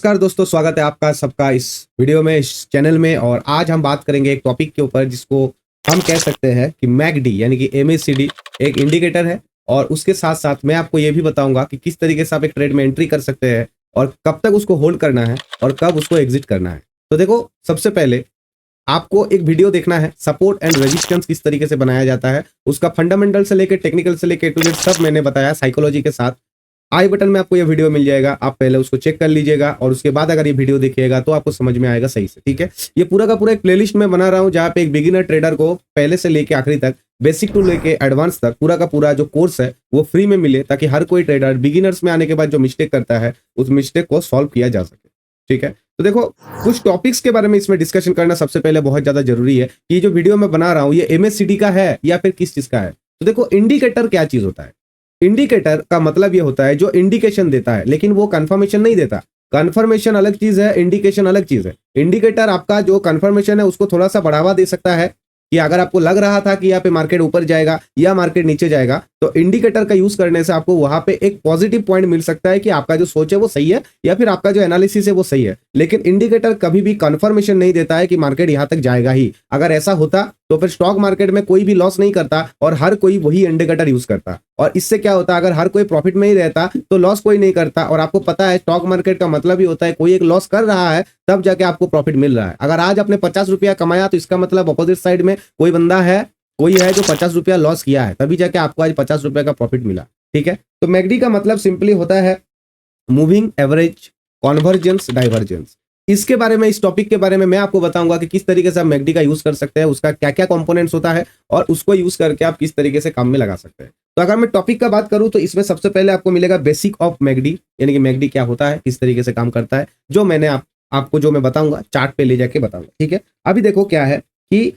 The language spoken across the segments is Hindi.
नमस्कार दोस्तों, स्वागत है आपका सबका इस वीडियो में, इस चैनल में। और आज हम बात करेंगे एक टॉपिक के ऊपर जिसको हम कह सकते हैं कि मैकडी यानी कि MACD एक इंडिकेटर है। और उसके साथ साथ मैं आपको ये भी बताऊंगा कि किस तरीके से आप एक ट्रेड में एंट्री कर सकते हैं और कब तक उसको होल्ड करना है और कब उसको एग्जिट करना है। तो देखो, सबसे पहले आपको एक वीडियो देखना है, सपोर्ट एंड रेजिस्टेंस किस तरीके से बनाया जाता है, उसका फंडामेंटल से लेकर टेक्निकल से लेकर टू जेड सब मैंने बताया साइकोलॉजी के साथ। आई बटन में आपको ये वीडियो मिल जाएगा, आप पहले उसको चेक कर लीजिएगा और उसके बाद अगर ये वीडियो देखिएगा तो आपको समझ में आएगा सही से। ठीक है, ये पूरा का पूरा एक प्लेलिस्ट में बना रहा हूँ जहाँ पे एक बिगिनर ट्रेडर को पहले से लेके आखिरी तक, बेसिक टू लेके एडवांस तक पूरा का पूरा जो कोर्स है वो फ्री में मिले, ताकि हर कोई ट्रेडर बिगिनर्स में आने के बाद जो मिस्टेक करता है उस मिस्टेक को सॉल्व किया जा सके। ठीक है, तो देखो, कुछ टॉपिक्स के बारे में इसमें डिस्कशन करना सबसे पहले बहुत ज्यादा जरूरी है कि जो वीडियो मैं बना रहा हूँ ये MACD का है या फिर किस चीज का है। तो देखो, इंडिकेटर क्या चीज होता है। इंडिकेटर का मतलब ये होता है जो इंडिकेशन देता है, लेकिन वो कंफर्मेशन नहीं देता। कंफर्मेशन अलग चीज है, इंडिकेशन अलग चीज है। इंडिकेटर आपका जो कंफर्मेशन है उसको थोड़ा सा बढ़ावा दे सकता है कि अगर आपको लग रहा था कि यहाँ पे मार्केट ऊपर जाएगा या मार्केट नीचे जाएगा, तो इंडिकेटर का यूज करने से आपको वहां पे एक पॉजिटिव पॉइंट मिल सकता है कि आपका जो सोच है वो सही है या फिर आपका जो एनालिसिस है वो सही है। लेकिन इंडिकेटर कभी भी कंफर्मेशन नहीं देता है कि मार्केट यहाँ तक जाएगा ही। अगर ऐसा होता तो फिर स्टॉक मार्केट में कोई भी लॉस नहीं करता और हर कोई वही इंडिकेटर यूज करता। और इससे क्या होता, अगर हर कोई प्रॉफिट में ही रहता तो लॉस कोई नहीं करता। और आपको पता है स्टॉक मार्केट का मतलब ही होता है कोई एक लॉस कर रहा है तब जाके आपको प्रॉफिट मिल रहा है। अगर आज आपने 50 रुपया कमाया तो इसका मतलब अपोजिट साइड में कोई बंदा है, कोई है जो 50 रुपया लॉस किया है, तभी जाके आपको आज 50 रुपए का प्रॉफिट मिला। ठीक है, तो मैकडी का मतलब सिंपली होता है मूविंग एवरेज कॉन्वर्जेंस डाइवर्जेंस। इसके बारे में, इस टॉपिक के बारे में मैं आपको बताऊंगा कि किस तरीके से आप मैकडी का यूज कर सकते हैं, उसका क्या क्या कंपोनेंट्स होता है और उसको यूज करके आप किस तरीके से काम में लगा सकते हैं। तो अगर मैं टॉपिक का बात करूं तो इसमें सबसे पहले आपको मिलेगा बेसिक ऑफ मैकडी, यानी कि मैकडी क्या होता है, किस तरीके से काम करता है, जो मैंने आपको जो मैं बताऊंगा चार्ट पे ले जाके बताऊंगा। ठीक है, अभी देखो क्या है कि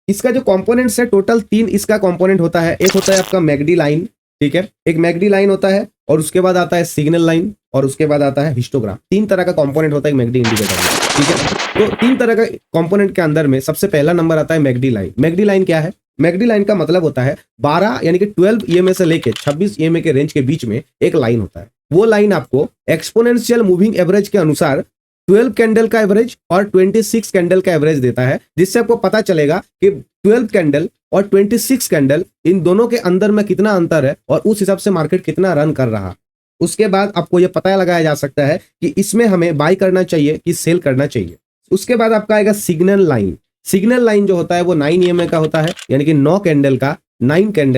इसका जो कंपोनेंट्स है टोटल 3 इसका कंपोनेंट होता है। एक होता है आपका मैकडी लाइन, ठीक है, एक मैकडी लाइन होता है और उसके बाद आता है सिग्नल लाइन और उसके बाद आता है हिस्टोग्राम। 3 तरह का कंपोनेंट होता है मैकडी इंडिकेटर में। ठीक है, तो 3 तरह का कंपोनेंट के अंदर में सबसे पहला नंबर आता है मैकडी लाइन। मैकडी लाइन क्या है? मैकडी लाइन का मतलब होता है 12 यानी कि 12 EMA से लेके 26 EMA के रेंज के बीच में एक लाइन होता है। वो लाइन आपको एक्सपोनेंशियल मूविंग एवरेज के अनुसार 12 कैंडल का एवरेज और 26 कैंडल का एवरेज देता है, जिससे आपको पता चलेगा कि 12 कैंडल और 26 कैंडल इन दोनों के अंदर में कितना अंतर है और उस हिसाब से मार्केट कितना रन कर रहा। उसके बाद आपको यह पता लगाया जा सकता है कि इसमें हमें बाय करना चाहिए कि सेल करना चाहिए। उसके बाद आपका आएगा सिग्नल लाइन। सिग्नल लाइन जो होता है वो 9 EMA का होता है, यानी कि 9 कैंडल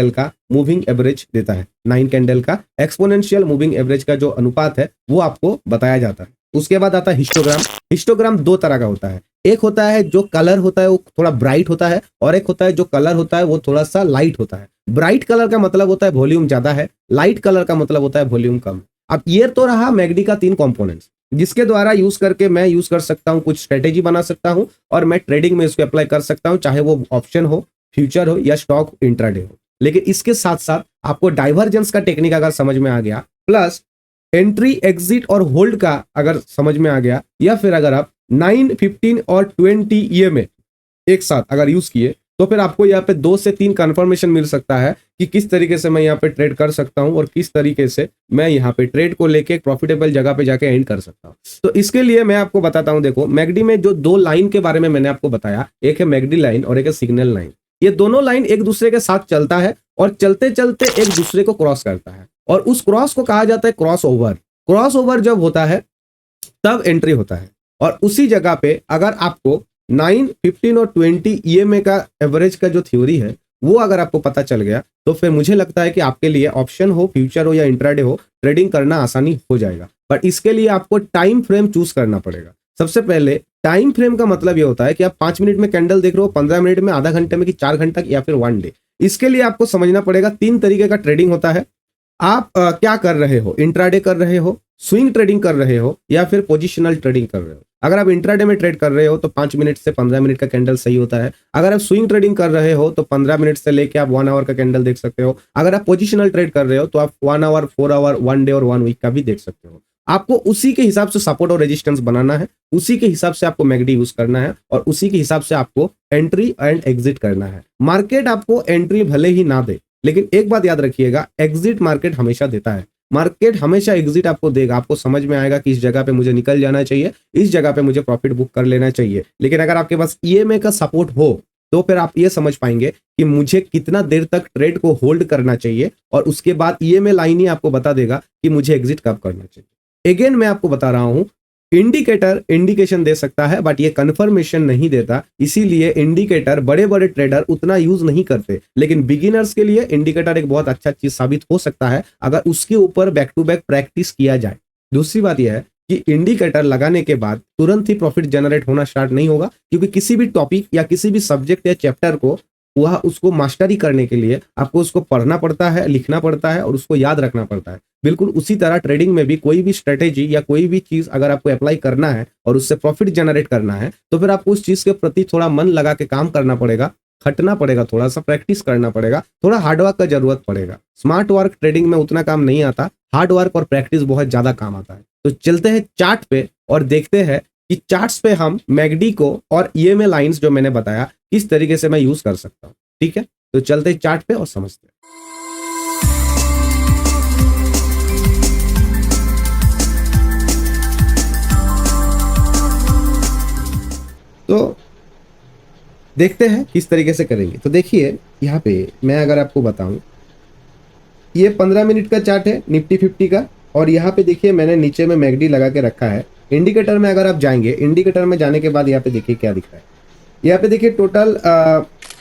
का मूविंग एवरेज देता है। 9 कैंडल का एक्सपोनेंशियल मूविंग एवरेज का जो अनुपात है वो आपको बताया जाता है। उसके बाद आता है हिस्टोग्राम। हिस्टोग्राम 2 तरह का होता है। एक होता है जो कलर होता है वो थोड़ा ब्राइट होता है और एक होता है जो कलर होता है वो थोड़ा सा लाइट होता है। ब्राइट कलर का मतलब होता है वॉल्यूम ज्यादा है, लाइट कलर का मतलब होता है वॉल्यूम कम। अब ये तो रहा मैकडी का 3 कंपोनेंट्स, जिसके द्वारा यूज करके मैं यूज कर सकता हूं, कुछ स्ट्रेटेजी बना सकता हूं और मैं ट्रेडिंग में इसको अप्लाई कर सकता हूं, चाहे वो ऑप्शन हो, फ्यूचर हो या स्टॉक इंट्राडे हो। लेकिन इसके साथ साथ आपको डाइवर्जेंस का टेक्निक अगर समझ में आ गया, प्लस एंट्री एग्जिट और होल्ड का अगर समझ में आ गया, या फिर अगर आप 9, 15 और 20 EMA एक साथ अगर यूज किए, तो फिर आपको यहाँ पे 2 से 3 कंफर्मेशन मिल सकता है कि किस तरीके से मैं यहाँ पे ट्रेड कर सकता हूँ और किस तरीके से मैं यहाँ पे ट्रेड को लेके एक प्रॉफिटेबल जगह पे जाके एंड कर सकता हूँ। तो इसके लिए मैं आपको बताता हूँ, देखो मैकडी में जो 2 लाइन के बारे में मैंने आपको बताया, एक है मैकडी लाइन और एक है सिग्नल लाइन। ये दोनों लाइन एक दूसरे के साथ चलता है और चलते चलते एक दूसरे को क्रॉस करता है और उस क्रॉस को कहा जाता है क्रॉस ओवर। क्रॉस ओवर जब होता है तब एंट्री होता है और उसी जगह पे अगर आपको 9, 15 और 20 EMA का एवरेज का जो थ्योरी है वो अगर आपको पता चल गया, तो फिर मुझे लगता है कि आपके लिए ऑप्शन हो, फ्यूचर हो या इंट्राडे हो, ट्रेडिंग करना आसानी हो जाएगा। बट इसके लिए आपको टाइम फ्रेम चूज करना पड़ेगा। सबसे पहले टाइम फ्रेम का मतलब ये होता है कि आप 5 मिनट में कैंडल देख रहे हो, 15 मिनट में, आधा घंटे में, कि 4 घंटा या फिर 1 डे। इसके लिए आपको समझना पड़ेगा 3 तरीके का ट्रेडिंग होता है। आप क्या कर रहे हो, इंट्राडे कर रहे हो, स्विंग ट्रेडिंग कर रहे हो या फिर पोजिशनल ट्रेडिंग कर रहे हो। अगर आप इंट्राडे में ट्रेड कर रहे हो तो 5 मिनट से 15 मिनट का कैंडल सही होता है। अगर आप स्विंग ट्रेडिंग कर रहे हो तो 15 मिनट से लेके आप 1 आवर का कैंडल देख सकते हो। अगर आप पोजिशनल ट्रेड कर रहे हो तो आप 1 आवर, 4 आवर, 1 डे और 1 वीक का भी देख सकते हो। आपको उसी के हिसाब से सपोर्ट और रेजिस्टेंस बनाना है, उसी के हिसाब से आपको मैकडी यूज करना है और उसी के हिसाब से आपको एंट्री एंड एग्जिट करना है। मार्केट आपको एंट्री भले ही ना दे, लेकिन एक बात याद रखिएगा, एग्जिट मार्केट हमेशा देता है। मार्केट हमेशा एग्जिट आपको देगा, आपको समझ में आएगा कि इस जगह पे मुझे निकल जाना चाहिए, इस जगह पे मुझे प्रॉफिट बुक कर लेना चाहिए। लेकिन अगर आपके पास ईएमए का सपोर्ट हो तो फिर आप ये समझ पाएंगे कि मुझे कितना देर तक ट्रेड को होल्ड करना चाहिए, और उसके बाद ईएमए लाइन ही आपको बता देगा कि मुझे एग्जिट कब करना चाहिए। अगेन मैं आपको बता रहा हूं, इंडिकेटर इंडिकेशन दे सकता है बट ये कंफर्मेशन नहीं देता, इसीलिए इंडिकेटर बड़े बड़े ट्रेडर उतना यूज नहीं करते। लेकिन बिगिनर्स के लिए इंडिकेटर एक बहुत अच्छा चीज साबित हो सकता है अगर उसके ऊपर बैक टू बैक प्रैक्टिस किया जाए। दूसरी बात यह है कि इंडिकेटर लगाने के बाद तुरंत ही प्रॉफिट जनरेट होना स्टार्ट नहीं होगा, क्योंकि किसी भी टॉपिक या किसी भी सब्जेक्ट या चैप्टर को वह उसको मास्टरी करने के लिए आपको उसको पढ़ना पड़ता है, लिखना पड़ता है और उसको याद रखना पड़ता है। बिल्कुल उसी तरह ट्रेडिंग में भी कोई भी स्ट्रेटेजी या कोई भी चीज अगर आपको अप्लाई करना है और उससे प्रॉफिट जनरेट करना है तो फिर आपको उस चीज के प्रति थोड़ा मन लगा के काम करना पड़ेगा, खटना पड़ेगा, थोड़ा सा प्रैक्टिस करना पड़ेगा, थोड़ा हार्डवर्क का जरूरत पड़ेगा। स्मार्ट वर्क ट्रेडिंग में उतना काम नहीं आता, हार्ड वर्क और प्रैक्टिस बहुत ज्यादा काम आता है। तो चलते हैं चार्ट पे और देखते हैं कि चार्ट्स पे हम मैगडी को और ईएमए लाइंस जो मैंने बताया किस तरीके से मैं यूज कर सकता हूं। ठीक है, तो चलते हैं चार्ट पे और समझते हैं। तो देखते हैं किस तरीके से करेंगे। तो देखिए यहाँ पे मैं अगर आपको बताऊं, ये 15 मिनट का चार्ट है निफ्टी 50 का, और यहाँ पे देखिए मैंने नीचे में मैगडी लगा के रखा है। इंडिकेटर में अगर आप जाएंगे, इंडिकेटर में जाने के बाद यहाँ पे देखिए क्या दिख रहा है। यहाँ पे देखिए टोटल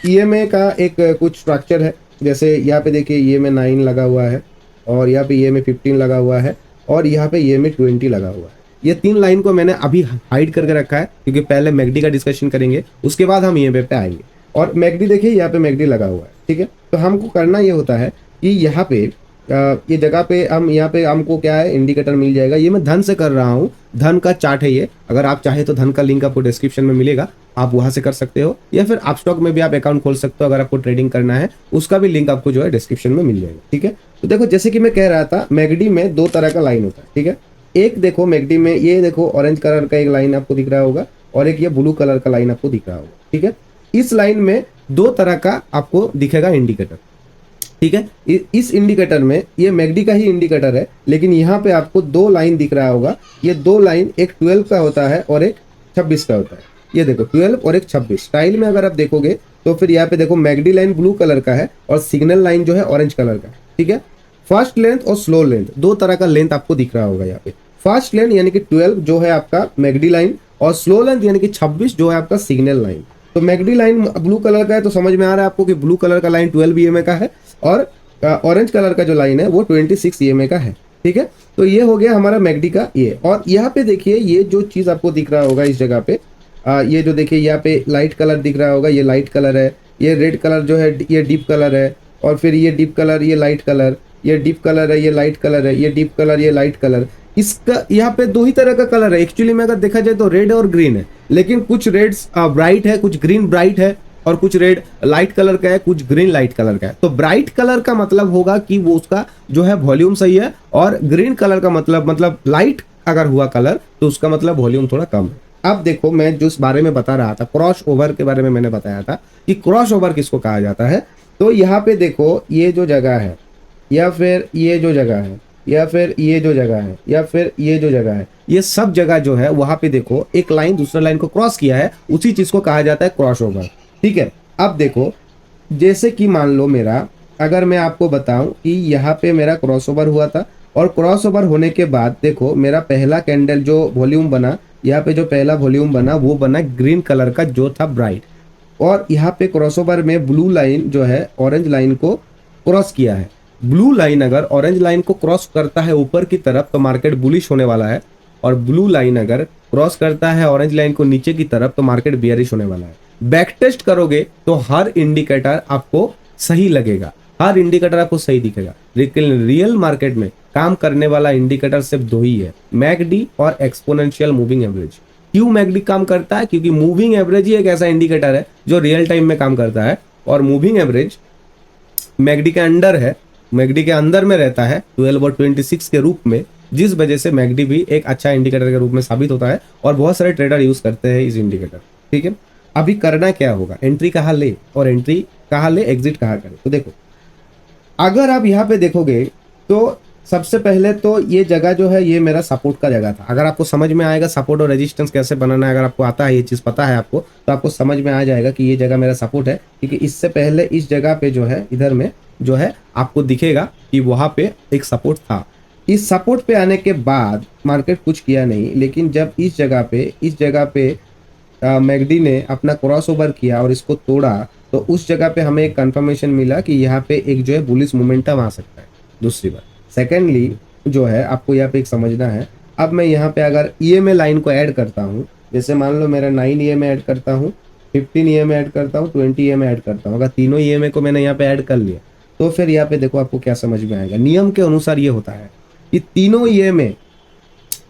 ईएमए का एक कुछ स्ट्रक्चर है। जैसे यहाँ पे देखिए ईएमए 9 लगा हुआ है, और यहाँ पे ईएमए 15 लगा हुआ है, और यहाँ पे ईएमए 20 लगा हुआ है। ये 3 लाइन को मैंने अभी हाइड करके रखा है क्योंकि पहले मैगडी का डिस्कशन करेंगे, उसके बाद हम ईएमए पे आएंगे। और मैगडी देखिए यहाँ पे मैगडी लगा हुआ है। ठीक है, तो हमको करना ये होता है कि यहाँ पे ये जगह पे हम यहाँ पे हमको क्या है इंडिकेटर मिल जाएगा। ये मैं धन से कर रहा हूँ, धन का चार्ट है ये। अगर आप चाहे तो धन का लिंक आपको डिस्क्रिप्शन में मिलेगा, आप वहां से कर सकते हो, या फिर आप स्टॉक में भी आप अकाउंट खोल सकते हो। अगर आपको ट्रेडिंग करना है उसका भी लिंक आपको जो है डिस्क्रिप्शन में मिल जाएगा। ठीक है, तो देखो जैसे कि मैं कह रहा था मैगडी में 2 तरह का लाइन होता है। ठीक है, एक देखो मैगडी में ये देखो ऑरेंज कलर का एक लाइन आपको दिख रहा होगा, और एक ये ब्लू कलर का लाइन आपको दिख रहा होगा। ठीक है, इस लाइन में 2 तरह का आपको दिखेगा इंडिकेटर। ठीक है, इस इंडिकेटर में ये मैगडी का ही इंडिकेटर है, लेकिन यहाँ पे आपको 2 लाइन दिख रहा होगा। ये 2 लाइन एक 12 का होता है और एक 26 का होता है। ये देखो 12 और एक 26 स्टाइल में अगर आप देखोगे तो फिर यहाँ पे देखो मैगडी लाइन ब्लू कलर का है और सिग्नल लाइन जो है ऑरेंज कलर का है। ठीक है, फास्ट लेंथ और स्लो लेंथ 2 तरह का लेंथ आपको दिख रहा होगा यहाँ पे। फास्ट लेंथ यानी कि 12 जो है आपका मैगडी लाइन, और स्लो लेंथ यानी कि 26 जो है आपका सिग्नल लाइन। तो मैगडी लाइन ब्लू कलर का है तो समझ में आ रहा है आपको कि ब्लू कलर का लाइन 12 ईएमए का है, और ऑरेंज कलर का जो लाइन है वो 26 ईएमए का है। ठीक है, तो ये हो गया हमारा मैगडी का ये। और यहाँ पे देखिए ये जो चीज आपको दिख रहा होगा इस जगह पे, ये जो देखिए यहाँ पे लाइट कलर दिख रहा होगा, ये लाइट कलर है। ये रेड कलर जो है ये डीप कलर है, और फिर ये डीप कलर, ये लाइट कलर, ये डीप कलर है, ये लाइट कलर है, ये डीप कलर, ये लाइट कलर। इसका यहाँ पे 2 ही तरह का कलर है एक्चुअली में, अगर देखा जाए तो रेड और ग्रीन है। लेकिन कुछ रेड्स ब्राइट है, कुछ ग्रीन ब्राइट है, और कुछ रेड लाइट कलर का है, कुछ ग्रीन लाइट कलर का है। तो ब्राइट कलर का मतलब होगा कि वो उसका जो है वॉल्यूम सही है, और ग्रीन कलर का मतलब लाइट अगर हुआ कलर तो उसका मतलब वॉल्यूम थोड़ा कम है। अब देखो मैं जो इस बारे में बता रहा था, क्रॉस ओवर के बारे में मैंने बताया था कि क्रॉस ओवर किसको कहा जाता है। तो यहाँ पे देखो ये जो जगह है, या फिर ये जो जगह है, या फिर ये जो जगह है, या फिर ये जो जगह है, ये सब जगह जो है वहां पे देखो एक लाइन दूसरा लाइन को क्रॉस किया है, उसी चीज को कहा जाता है क्रॉस ओवर। ठीक है, अब देखो जैसे कि मान लो मेरा, अगर मैं आपको बताऊं कि यहाँ पे मेरा क्रॉस ओवर हुआ था, और क्रॉस ओवर होने के बाद देखो मेरा पहला कैंडल जो वॉल्यूम बना, यहाँ पे जो पहला वॉल्यूम बना वो बना ग्रीन कलर का जो था ब्राइट, और यहाँ पे क्रॉसओवर में ब्लू लाइन जो है ऑरेंज लाइन को क्रॉस किया है। ब्लू लाइन अगर ऑरेंज लाइन को क्रॉस करता है ऊपर की तरफ तो मार्केट बुलिश होने वाला है, और ब्लू लाइन अगर क्रॉस करता है ऑरेंज लाइन को नीचे की तरफ तो मार्केट बियरिश होने वाला है। बैक टेस्ट करोगे तो हर इंडिकेटर आपको सही लगेगा, हर इंडिकेटर आपको सही दिखेगा, लेकिन रियल मार्केट में काम करने वाला इंडिकेटर सिर्फ 2 ही है, मैकडी और एक्सपोनेंशियल मूविंग एवरेज। क्यों मैकडी काम करता है? क्योंकि मूविंग एवरेज ही एक ऐसा इंडिकेटर है जो रियल टाइम में काम करता है, और मूविंग एवरेज मैकडी के अंडर है, मैकडी के अंदर में रहता है 12 और 26 के रूप में, जिस वजह से मैकडी भी एक अच्छा इंडिकेटर के रूप में साबित होता है, और बहुत सारे ट्रेडर यूज करते हैं इस इंडिकेटर। ठीक है, अभी करना क्या होगा, एंट्री कहाँ ले और एंट्री कहाँ ले, एग्जिट कहाँ करें। तो देखो अगर आप यहाँ पे देखोगे तो सबसे पहले तो ये जगह जो है ये मेरा सपोर्ट का जगह था। अगर आपको समझ में आएगा सपोर्ट और रेजिस्टेंस कैसे बनाना है, अगर आपको आता है ये चीज़ पता है आपको, तो आपको समझ में आ जाएगा कि ये जगह मेरा सपोर्ट है। क्योंकि इससे पहले इस जगह पे जो है इधर में जो है आपको दिखेगा कि वहाँ पे एक सपोर्ट था। इस सपोर्ट पे आने के बाद मार्केट कुछ किया नहीं, लेकिन जब इस जगह पे मैकडी ने अपना क्रॉस ओवर किया और इसको तोड़ा, तो उस जगह पे हमें एक कंफर्मेशन मिला कि यहाँ पे एक जो है बुलिश मोमेंटम आ सकता है। दूसरी बात, सेकेंडली जो है आपको यहाँ पे एक समझना है, अब मैं यहाँ पे अगर ईएमए लाइन को ऐड करता हूँ, जैसे मान लो मेरा 9 ईएमए ऐड करता हूँ, 15 ईएमए ऐड करता हूँ, 20 ईएमए ऐड करता हूँ, अगर तीनों ईएमए को मैंने यहाँ पे ऐड कर लिया, तो फिर यहाँ पे देखो आपको क्या समझ में आएगा। नियम के अनुसार ये होता है कि तीनों ईएमए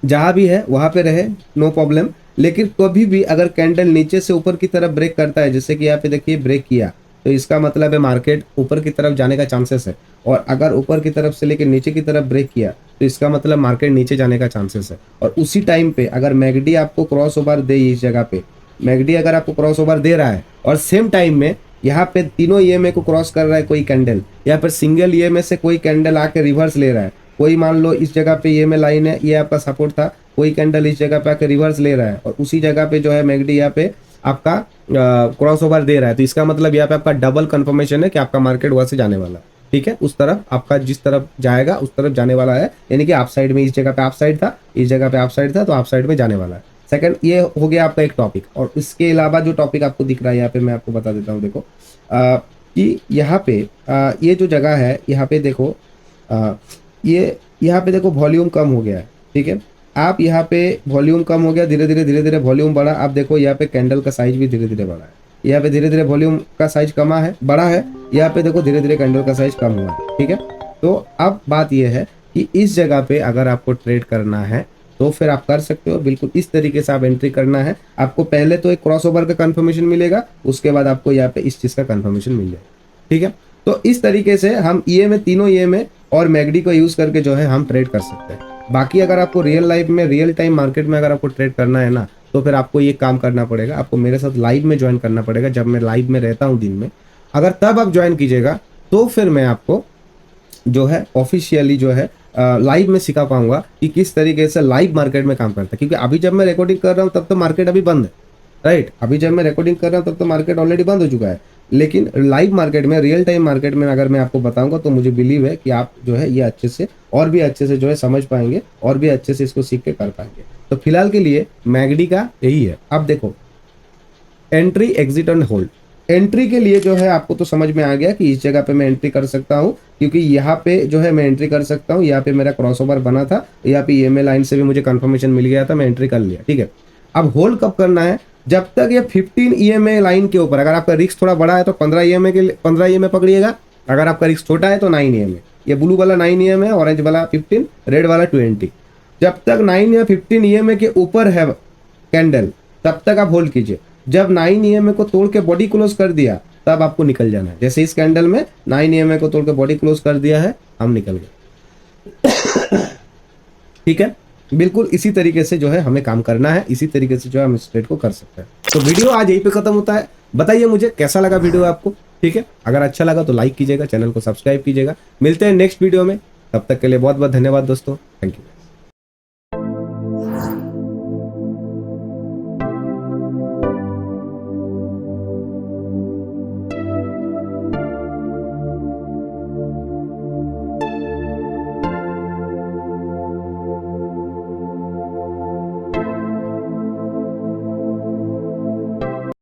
जहां भी है वहां पे रहे, नो प्रॉब्लम। लेकिन कभी भी अगर कैंडल नीचे से ऊपर की तरफ ब्रेक करता है, जैसे कि यहाँ पे देखिए ब्रेक किया, तो इसका मतलब है मार्केट ऊपर की तरफ जाने का चांसेस है। और अगर ऊपर की तरफ से लेकर नीचे की तरफ ब्रेक किया, तो इसका मतलब मार्केट नीचे जाने का चांसेस है। और उसी टाइम पे अगर मैकडी आपको क्रॉस ओवर दे, इस जगह पे मैकडी अगर आपको क्रॉस ओवर दे रहा है और सेम टाइम में यहाँ पे तीनों ईएमए को क्रॉस कर रहा है कोई कैंडल, या फिर सिंगल ईएमए से कोई कैंडल आके रिवर्स ले रहा है, कोई मान लो इस जगह पे ईएमए लाइन है, ये आपका सपोर्ट था, कोई कैंडल इस जगह पे आके रिवर्स ले रहा है और उसी जगह पे जो है मैकडी यहाँ पे आपका क्रॉस ओवर दे रहा है, तो इसका मतलब यहाँ पे आपका डबल कंफर्मेशन है कि आपका मार्केट वहां से जाने वाला है। ठीक है, उस तरफ आपका जिस तरफ जाएगा उस तरफ जाने वाला है, यानी कि आप साइड में इस जगह पे आप साइड था, इस जगह पे आप साइड था, तो आप साइड में जाने वाला है। सेकंड, ये हो गया आपका एक टॉपिक। और इसके अलावा जो टॉपिक आपको दिख रहा है यहाँ पे मैं आपको बता देता हूँ। देखो कि यहाँ पे ये जो जगह है यहाँ पे देखो, ये यहाँ पे देखो वॉल्यूम कम हो गया है। ठीक है, आप यहाँ पे वॉल्यूम कम हो गया, धीरे धीरे वॉल्यूम बढ़ा। आप देखो यहाँ पे कैंडल का साइज भी धीरे धीरे बढ़ा है, यहाँ पे धीरे धीरे वॉल्यूम का साइज कमा है, बड़ा है, यहाँ पे देखो धीरे धीरे कैंडल का साइज कम हुआ है। ठीक है, तो अब बात यह है कि इस जगह पे अगर आपको ट्रेड करना है तो फिर आप कर सकते हो। बिल्कुल इस तरीके से आप एंट्री करना है। आपको पहले तो एक क्रॉस ओवर का कंफर्मेशन मिलेगा, उसके बाद आपको यहाँ पे इस चीज का कंफर्मेशन मिल जाएगा। ठीक है, तो इस तरीके से हम ईएमए, तीनों ईएमए और मैकडी को यूज करके जो है हम ट्रेड कर सकते हैं। बाकी अगर आपको रियल लाइफ में, रियल टाइम मार्केट में अगर आपको ट्रेड करना है ना, तो फिर आपको ये काम करना पड़ेगा, आपको मेरे साथ लाइव में ज्वाइन करना पड़ेगा। जब मैं लाइव में रहता हूँ दिन में, अगर तब आप ज्वाइन कीजिएगा तो फिर मैं आपको जो है ऑफिशियली जो है लाइव में सिखा पाऊंगा कि किस तरीके से लाइव मार्केट में काम करता है। क्योंकि अभी जब मैं रिकॉर्डिंग कर रहा हूँ तब तो मार्केट अभी बंद है, राइट। अभी जब मैं रिकॉर्डिंग कर रहा हूँ तब तो मार्केट ऑलरेडी बंद हो चुका है। लेकिन लाइव मार्केट में, रियल टाइम मार्केट में अगर मैं आपको बताऊंगा तो मुझे बिलीव है कि आप जो है ये अच्छे से और भी अच्छे से जो है समझ पाएंगे और भी अच्छे से इसको सीख के कर पाएंगे। तो फिलहाल के लिए मैकडी का यही है। अब देखो, entry, exit and hold. Entry के लिए जो है आपको तो समझ में आ गया कि इस जगह पे मैं एंट्री कर सकता हूँ, क्योंकि यहाँ पे जो है मैं एंट्री कर सकता हूँ। यहाँ पे मेरा क्रॉस ओवर बना था, यहाँ पे ईएमए लाइन से भी मुझे कंफर्मेशन मिल गया था, मैं एंट्री कर लिया। ठीक है, अब होल्ड कब करना है? जब तक ये 15 ईएमए लाइन के ऊपर, अगर आपका रिस्क थोड़ा बड़ा है तो 15 ईएमए पकड़िएगा। अगर आपका रिस्क छोटा है तो 9 ईएमए। ये ब्लू वाला 9 ईएमए, ऑरेंज वाला 15, रेड वाला 20। जब तक 9 या 15 ईएमए के ऊपर है कैंडल, तब तक आप होल्ड कीजिए। जब 9 ईएमए को तोड़ के बॉडी क्लोज कर दिया, तब आपको निकल जाना है। जैसे इस कैंडल में 9 ईएमए को तोड़ के बॉडी क्लोज कर दिया है, हम निकल गए। ठीक है, बिल्कुल इसी तरीके से जो है हमें काम करना है, इसी तरीके से जो है हम इस ट्रेड को कर सकते हैं। तो वीडियो आज यहीं पे खत्म होता है। बताइए मुझे कैसा लगा वीडियो आपको। ठीक है, अगर अच्छा लगा तो लाइक कीजिएगा, चैनल को सब्सक्राइब कीजिएगा। मिलते हैं नेक्स्ट वीडियो में, तब तक के लिए बहुत बहुत धन्यवाद दोस्तों, थैंक यू।